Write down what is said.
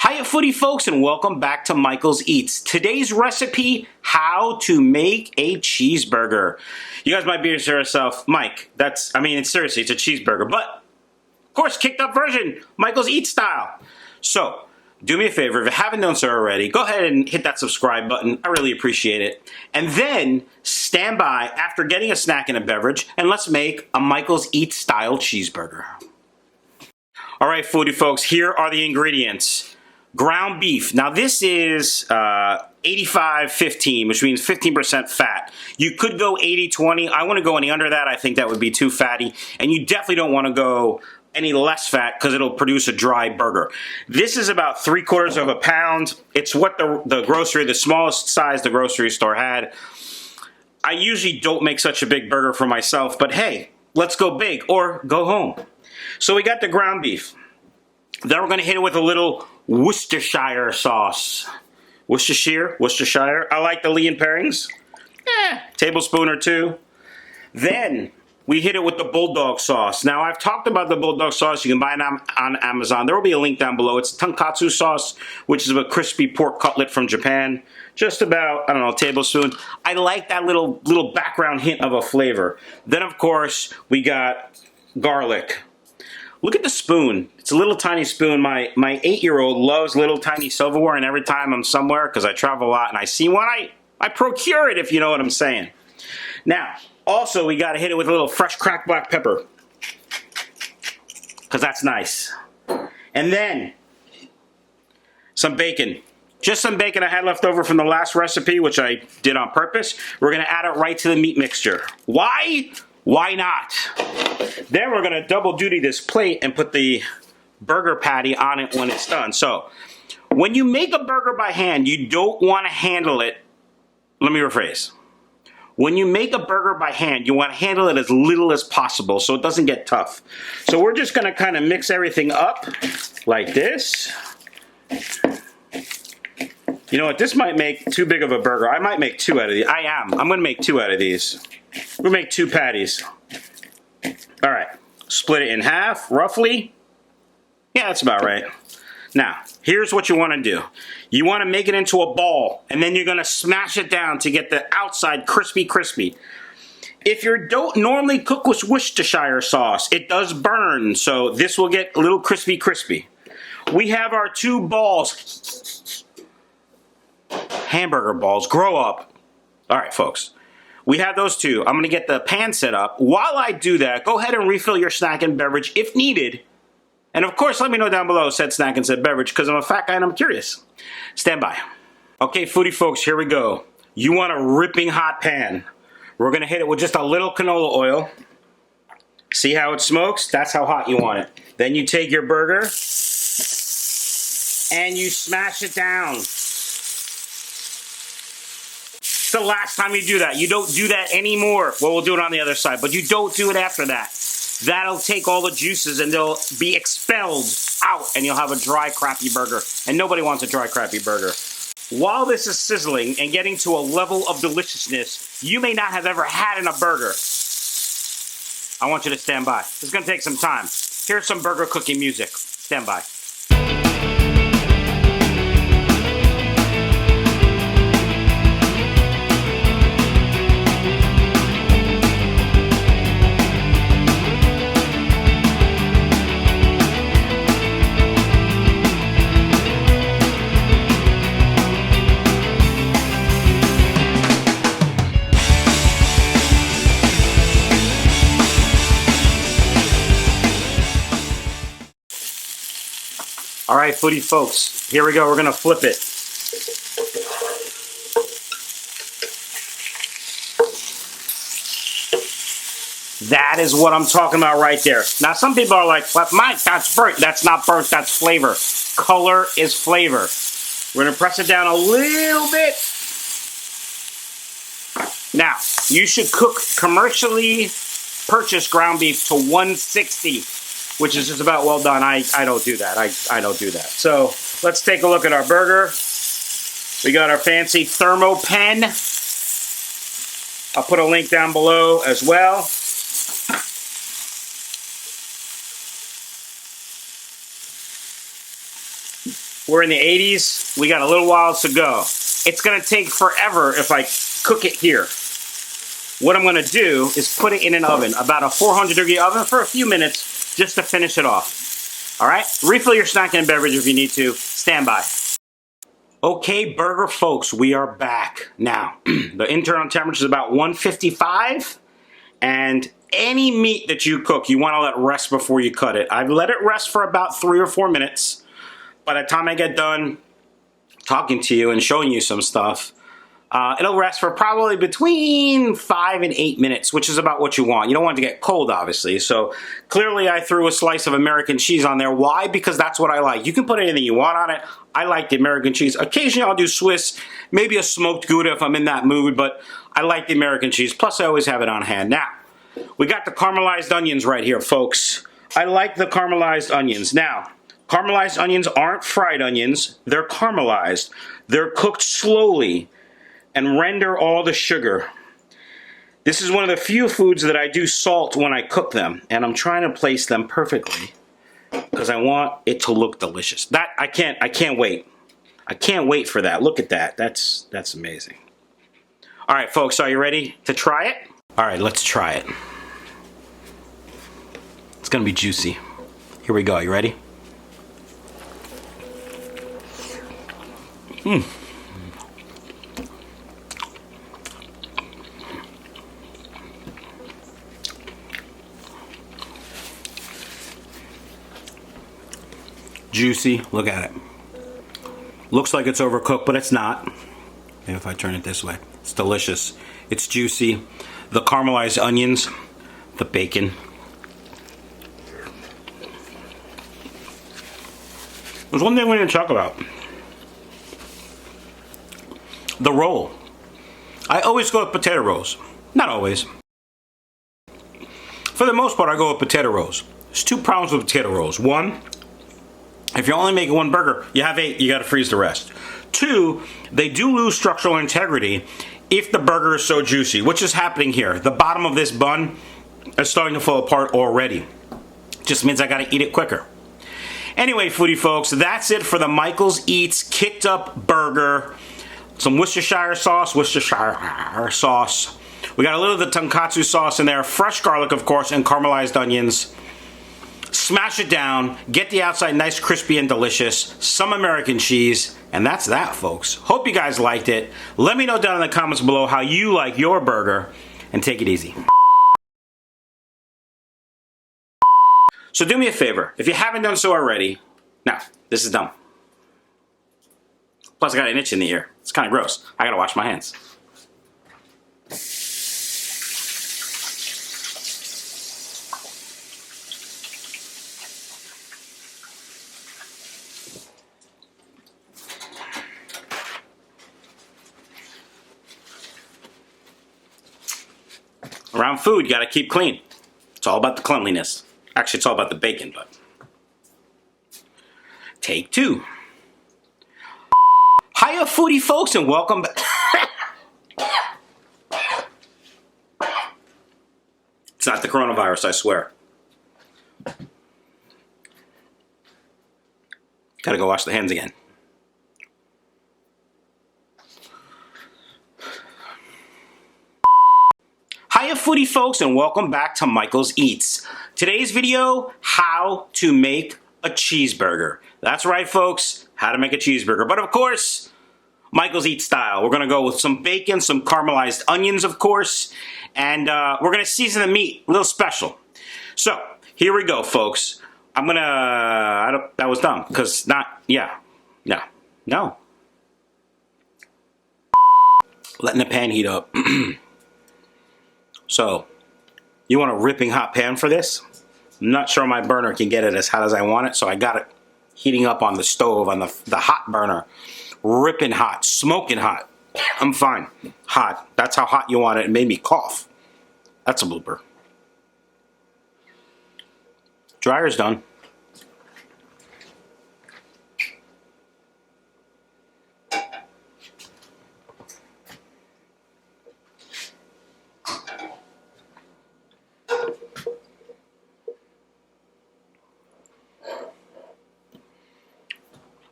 Hiya foodie folks, and welcome back to Michael's Eats. Today's recipe, how to make a cheeseburger. You guys might be saying to yourself, Mike, it's seriously, it's a cheeseburger, but of course, kicked up version, Michael's Eats style. So, do me a favor, if you haven't done so already, go ahead and hit that subscribe button. I really appreciate it. And then, stand by after getting a snack and a beverage, and let's make a Michael's Eats style cheeseburger. Alright foodie folks, here are the ingredients. Ground beef. Now this is 85-15, which means 15% fat. You could go 80-20. I wouldn't go any under that. I think that would be too fatty. And you definitely don't want to go any less fat because it'll produce a dry burger. This is about 3/4 of a pound. It's what the smallest size the grocery store had. I usually don't make such a big burger for myself, but hey, let's go big or go home. So we got the ground beef. Then we're going to hit it with a little Worcestershire sauce. Worcestershire. I like the lean pairings. Tablespoon or two. Then we hit it with the bulldog sauce. Now I've talked about the bulldog sauce. You can buy it on Amazon. There will be a link down below. It's tonkatsu sauce, which is a crispy pork cutlet from Japan. Just about, I don't know, a tablespoon. I like that little background hint of a flavor. Then of course we got garlic. Look at the spoon. It's a little tiny spoon. My 8-year-old loves little tiny silverware, and every time I'm somewhere, because I travel a lot and I see one, I procure it, if you know what I'm saying. Now, also we got to hit it with a little fresh cracked black pepper, because that's nice. And then some bacon. Just some bacon I had left over from the last recipe, which I did on purpose. We're going to add it right to the meat mixture. Why? Why not? Then we're going to double duty this plate and put the burger patty on it when it's done. So, when you make a burger by hand, you don't want to handle it. Let me rephrase. When you make a burger by hand, you want to handle it as little as possible so it doesn't get tough. So we're just going to kind of mix everything up like this. You know what? This might make too big of a burger. I might make 2 out of these. I'm going to make 2 out of these. We'll make 2 patties. Alright, split it in half, roughly. Yeah, that's about right. Now, here's what you want to do. You want to make it into a ball, and then you're going to smash it down to get the outside crispy. If you don't normally cook with Worcestershire sauce, it does burn, so this will get a little crispy. We have our 2 balls. Hamburger balls, grow up. Alright, folks. We have those 2. I'm going to get the pan set up. While I do that, go ahead and refill your snack and beverage if needed. And of course, let me know down below, said snack and said beverage, because I'm a fat guy and I'm curious. Stand by. Okay, foodie folks, here we go. You want a ripping hot pan. We're going to hit it with just a little canola oil. See how it smokes? That's how hot you want it. Then you take your burger and you smash it down. It's the last time you do that. You don't do that anymore. Well, we'll do it on the other side, but you don't do it after that. That'll take all the juices and they'll be expelled out, and you'll have a dry, crappy burger. And nobody wants a dry, crappy burger. While this is sizzling and getting to a level of deliciousness you may not have ever had in a burger, I want you to stand by. It's going to take some time. Here's some burger cooking music. Stand by. Alright, foodie folks, here we go. We're going to flip it. That is what I'm talking about right there. Now, some people are like, well, Mike, that's burnt. That's not burnt, that's flavor. Color is flavor. We're going to press it down a little bit. Now, you should cook commercially purchased ground beef to 160. Which is just about well done. I don't do that. I don't do that. So let's take a look at our burger. We got our fancy thermo pen. I'll put a link down below as well. We're in the 80s. We got a little while to go. It's gonna take forever if I cook it here. What I'm gonna do is put it in an oven, about a 400-degree oven for a few minutes, just to finish it off. All right? Refill your snack and beverage if you need to. Stand by. Okay, burger folks, we are back. Now, the internal temperature is about 155, and any meat that you cook, you wanna let rest before you cut it. I've let it rest for about 3 or 4 minutes. By the time I get done talking to you and showing you some stuff, it'll rest for probably between 5 and 8 minutes, which is about what you want. You don't want it to get cold, obviously. So clearly I threw a slice of American cheese on there. Why? Because that's what I like. You can put anything you want on it. I like the American cheese. Occasionally I'll do Swiss, maybe a smoked Gouda if I'm in that mood, but I like the American cheese. Plus I always have it on hand. Now, we got the caramelized onions right here, folks. I like the caramelized onions. Now, caramelized onions aren't fried onions. They're caramelized. They're cooked slowly and render all the sugar. This is one of the few foods that I do salt when I cook them, and I'm trying to place them perfectly because I want it to look delicious. That I can't wait. I can't wait for that. Look at that. That's amazing. All right, folks, are you ready to try it? All right, let's try it. It's gonna be juicy. Here we go. You ready? Juicy, look at it. Looks like it's overcooked, but it's not. Maybe if I turn it this way. It's delicious. It's juicy. The caramelized onions, the bacon. There's one thing we didn't talk about. The roll. I always go with potato rolls. Not always. For the most part, I go with potato rolls. There's 2 problems with potato rolls. 1, if you're only making 1 burger, you have 8, you gotta freeze the rest. 2, they do lose structural integrity if the burger is so juicy, which is happening here. The bottom of this bun is starting to fall apart already. Just means I gotta eat it quicker. Anyway, foodie folks, that's it for the Michael's Eats Kicked Up Burger. Some Worcestershire sauce. We got a little of the tonkatsu sauce in there, fresh garlic, of course, and caramelized onions. Smash it down, get the outside nice, crispy, and delicious. Some American cheese, and that's that, folks. Hope you guys liked it. Let me know down in the comments below how you like your burger, and take it easy. So do me a favor, if you haven't done so already, now, this is dumb. Plus I got an itch in the ear. It's kind of gross. I gotta wash my hands. Around food, you gotta keep clean. It's all about the cleanliness. Actually, it's all about the bacon, but. Take 2. Hiya, foodie folks, and welcome back. It's not the coronavirus, I swear. Gotta go wash the hands again. Hiya, foodie folks, and welcome back to Michael's Eats. Today's video, how to make a cheeseburger. That's right, folks, how to make a cheeseburger. But of course, Michael's Eats style. We're gonna go with some bacon, some caramelized onions, of course, and we're gonna season the meat a little special. So, here we go, folks. That was dumb, because no. Letting the pan heat up. So, you want a ripping hot pan for this? I'm not sure my burner can get it as hot as I want it, so I got it heating up on the stove, on the hot burner. Ripping hot, smoking hot. I'm fine. Hot. That's how hot you want it. It made me cough. That's a blooper. Dryer's done.